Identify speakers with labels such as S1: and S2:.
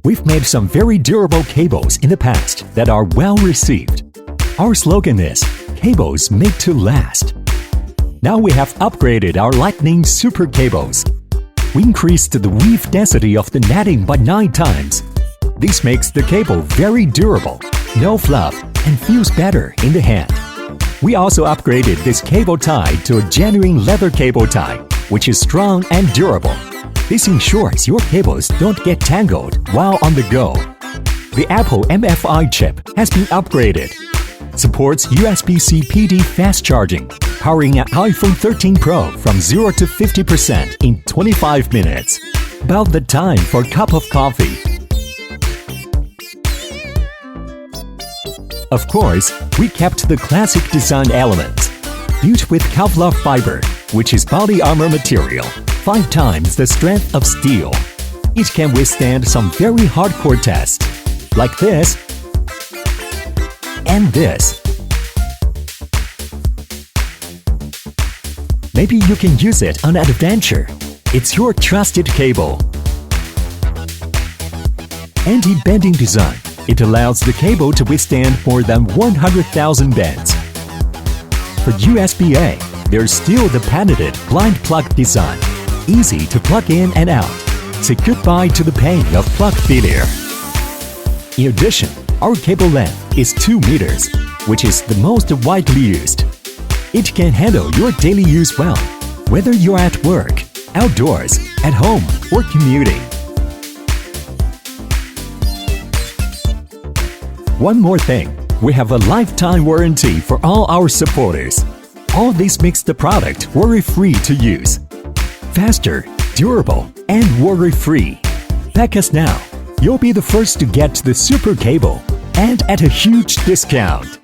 S1: We've made some very durable cables in the past that are well received. Our slogan is, "Cables made to last." Now we have upgraded our Lightning Super cables. We increased the weave density of the netting by 9 times. This makes the cable very durable, no fluff, and feels better in the hand. We also upgraded this cable tie to a genuine leather cable tie, which is strong and durable. This ensures your cables don't get tangled while on the go. The Apple MFI chip has been upgraded. Supports USB-C PD fast charging, powering an iPhone 13 Pro from 0 to 50% in 25 minutes. About the time for a cup of coffee. Of course, we kept the classic design elements. Built with Kevlar fiber, which is body armor material, 5 times the strength of steel. It can withstand some very hardcore tests, like this and this. Maybe you can use it on an adventure. It's your trusted cable. Anti-bending design. It allows the cable to withstand more than 100,000 bends. For USB-A, there's still the patented blind plug design. Easy to plug in and out. Say goodbye to the pain of plug failure. In addition, our cable length is 2 meters, which is the most widely used. It can handle your daily use well, whether you're at work, outdoors, at home, or commuting. One more thing, we have a lifetime warranty for all our supporters. All this makes the product worry-free to use. Faster, durable, and worry-free. Back us now. You'll be the first to get the Super Cable, and at a huge discount.